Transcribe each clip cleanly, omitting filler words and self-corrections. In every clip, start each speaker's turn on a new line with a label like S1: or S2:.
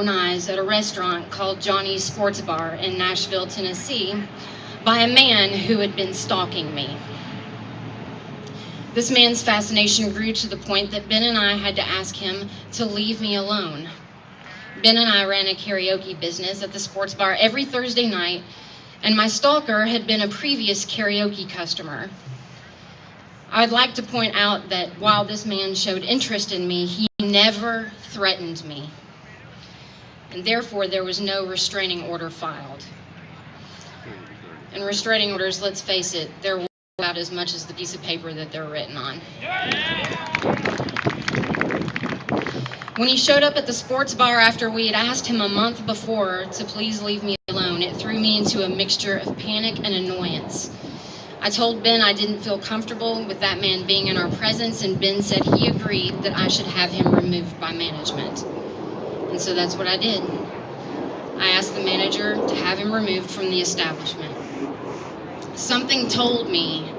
S1: own eyes at a restaurant called Johnny's Sports Bar in Nashville, Tennessee, by a man who had been stalking me. This man's fascination grew to the point that Ben and I had to ask him to leave me alone. Ben and I ran a karaoke business at the sports bar every Thursday night, and my stalker had been a previous karaoke customer. I'd like to point out that while this man showed interest in me, he never threatened me, and therefore there was no restraining order filed. And restraining orders, let's face it, they're worth about as much as the piece of paper that they're written on. When he showed up at the sports bar after we had asked him a month before to please leave me alone, it threw me into a mixture of panic and annoyance. I told Ben I didn't feel comfortable with that man being in our presence, and Ben said he agreed that I should have him removed by management. And so that's what I did. I asked the manager to have him removed from the establishment. Something told me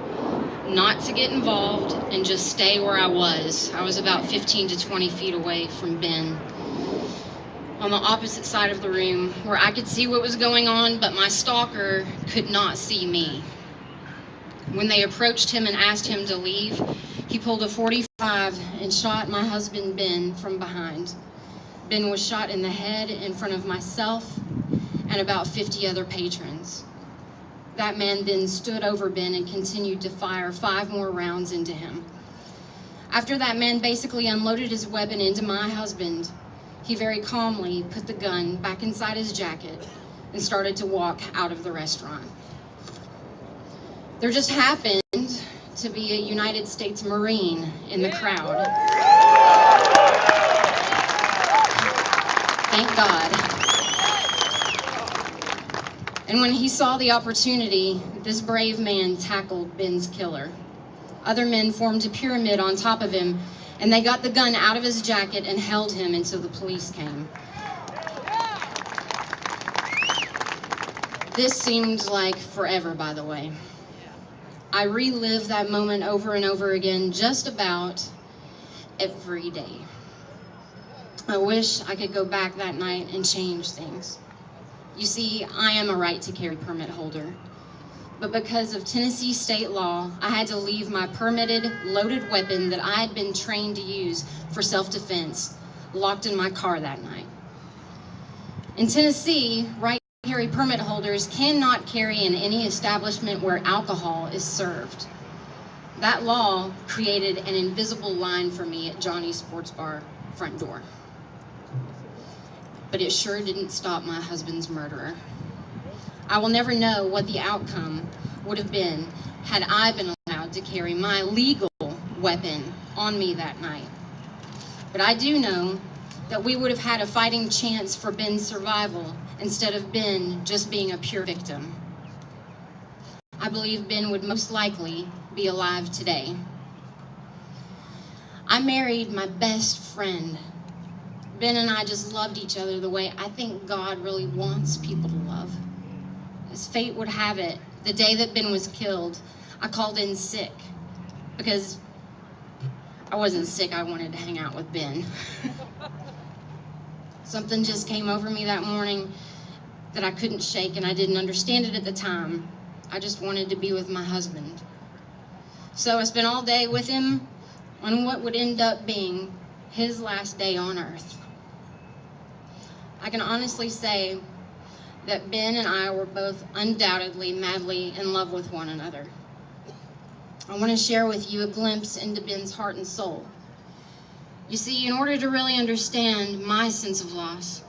S1: not to get involved and just stay where I was. I was about 15 to 20 feet away from Ben, on the opposite side of the room, where I could see what was going on, but my stalker could not see me. When they approached him and asked him to leave, he pulled a .45 and shot my husband Ben from behind. Ben was shot in the head in front of myself and about 50 other patrons. That man then stood over Ben and continued to fire 5 more rounds into him. After that man basically unloaded his weapon into my husband, he very calmly put the gun back inside his jacket and started to walk out of the restaurant. There just happened to be a United States Marine in the crowd. Thank God. And when he saw the opportunity, this brave man tackled Ben's killer. Other men formed a pyramid on top of him, and they got the gun out of his jacket and held him until the police came. This seemed like forever, by the way. I relive that moment over and over again just about every day. I wish I could go back that night and change things. You see, I am a right to carry permit holder, but because of Tennessee state law, I had to leave my permitted loaded weapon that I had been trained to use for self-defense locked in my car that night. In Tennessee, right to carry permit holders cannot carry in any establishment where alcohol is served. That law created an invisible line for me at Johnny's Sports Bar front door. But it sure didn't stop my husband's murderer. I will never know what the outcome would have been had I been allowed to carry my legal weapon on me that night. But I do know that we would have had a fighting chance for Ben's survival instead of Ben just being a pure victim. I believe Ben would most likely be alive today. I married my best friend. Ben and I just loved each other the way I think God really wants people to love. As fate would have it, the day that Ben was killed, I called in sick because I wasn't sick, I wanted to hang out with Ben. Something just came over me that morning that I couldn't shake, and I didn't understand it at the time. I just wanted to be with my husband. So I spent all day with him on what would end up being his last day on earth. I can honestly say that Ben and I were both undoubtedly madly in love with one another. I want to share with you a glimpse into Ben's heart and soul. You see, in order to really understand my sense of loss,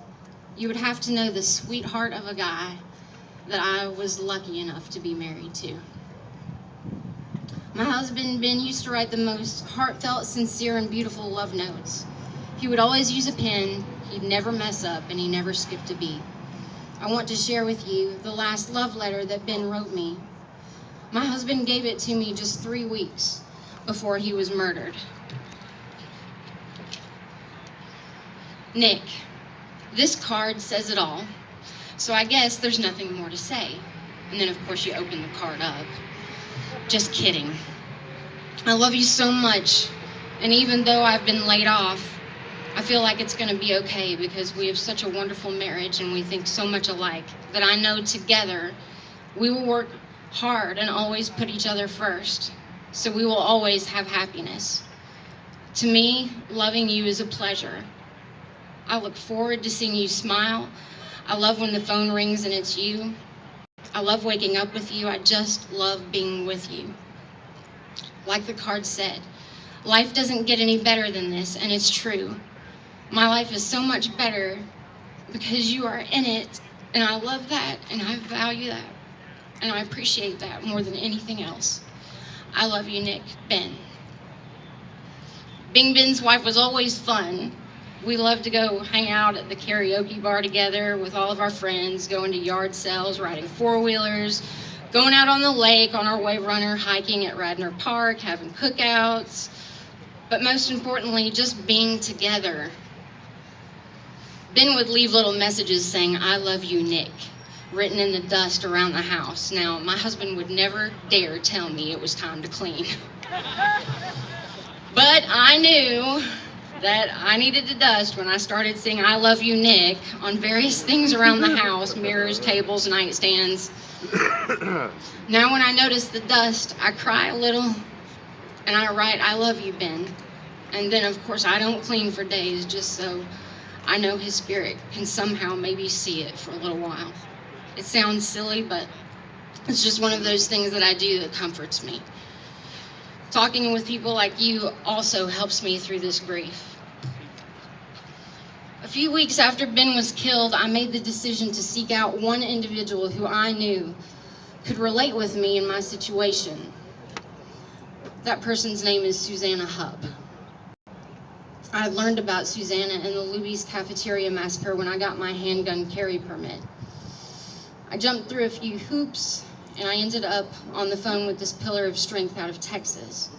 S1: you would have to know the sweetheart of a guy that I was lucky enough to be married to. My husband, Ben, used to write the most heartfelt, sincere, and beautiful love notes. He would always use a pen, he'd never mess up, and he never skipped a beat. I want to share with you the last love letter that Ben wrote me. My husband gave it to me just 3 weeks before he was murdered. Nick, this card says it all, so I guess there's nothing more to say. And then, of course, you open the card up. Just kidding. I love you so much, and even though I've been laid off, I feel like it's going to be okay because we have such a wonderful marriage and we think so much alike that I know together we will work hard and always put each other first, so we will always have happiness. To me, loving you is a pleasure. I look forward to seeing you smile. I love when the phone rings and it's you. I love waking up with you. I just love being with you. Like the card said, life doesn't get any better than this, and it's true. My life is so much better because you are in it, and I love that, and I value that, and I appreciate that more than anything else. I love you, Nick. Ben. Being Ben's wife was always fun. We loved to go hang out at the karaoke bar together with all of our friends, going to yard sales, riding four-wheelers, going out on the lake on our wave runner, hiking at Radnor Park, having cookouts, but most importantly, just being together. Ben would leave little messages saying, "I love you, Nick," written in the dust around the house. Now, my husband would never dare tell me it was time to clean. But I knew that I needed to dust when I started seeing "I love you, Nick" on various things around the house, mirrors, tables, nightstands. Now when I notice the dust, I cry a little and I write, "I love you, Ben." And then, of course, I don't clean for days just so I know his spirit can somehow maybe see it for a little while. It sounds silly, but it's just one of those things that I do that comforts me. Talking with people like you also helps me through this grief. A few weeks after Ben was killed, I made the decision to seek out one individual who I knew could relate with me in my situation. That person's name is Susanna Hupp. I had learned about Susanna in the Luby's Cafeteria Massacre when I got my handgun carry permit. I jumped through a few hoops, and I ended up on the phone with this pillar of strength out of Texas.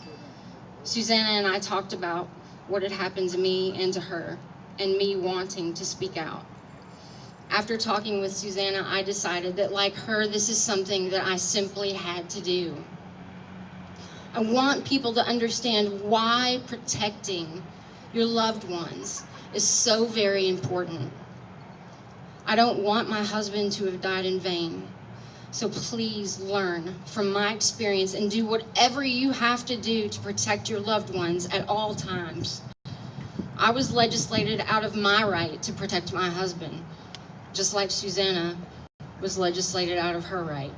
S1: Susanna and I talked about what had happened to me and to her, and me wanting to speak out. After talking with Susanna, I decided that, like her, this is something that I simply had to do. I want people to understand why protecting your loved ones is so very important. I don't want my husband to have died in vain. So please learn from my experience and do whatever you have to do to protect your loved ones at all times. I was legislated out of my right to protect my husband, just like Susanna was legislated out of her right.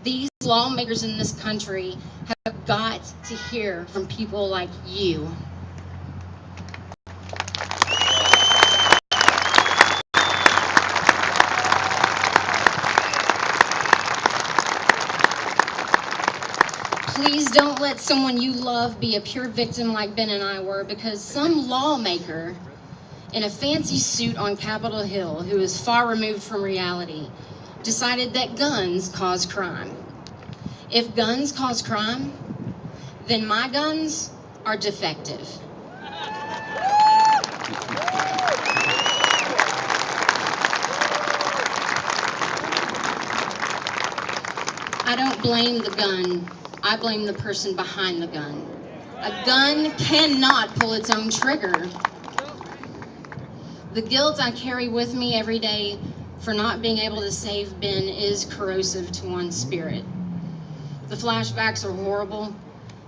S1: These lawmakers in this country have got to hear from people like you. Please don't let someone you love be a pure victim like Ben and I were, because some lawmaker in a fancy suit on Capitol Hill, who is far removed from reality, decided that guns cause crime. If guns cause crime, then my guns are defective. I don't blame the gun. I blame the person behind the gun. A gun cannot pull its own trigger. The guilt I carry with me every day for not being able to save Ben is corrosive to one's spirit. The flashbacks are horrible.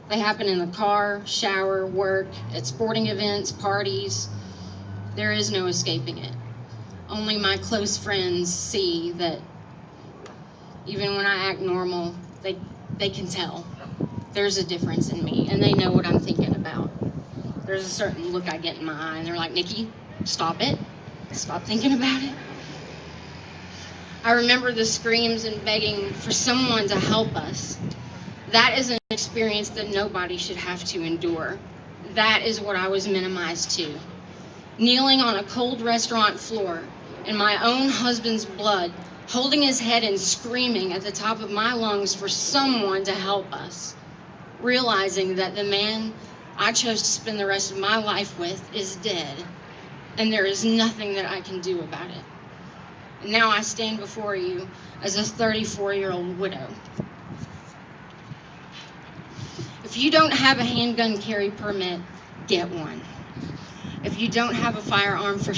S1: They happen in the car, shower, work, at sporting events, parties. There is no escaping it. Only my close friends see that even when I act normal, they can tell there's a difference in me, and they know what I'm thinking about. There's a certain look I get in my eye, and they're like, "Nikki, stop it. Stop thinking about it." I remember the screams and begging for someone to help us. That is an experience that nobody should have to endure. That is what I was minimized to. Kneeling on a cold restaurant floor in my own husband's blood, holding his head and screaming at the top of my lungs for someone to help us. Realizing that the man I chose to spend the rest of my life with is dead, and there is nothing that I can do about it. And now I stand before you as a 34-year-old widow. If you don't have a handgun carry permit, get one. If you don't have a firearm for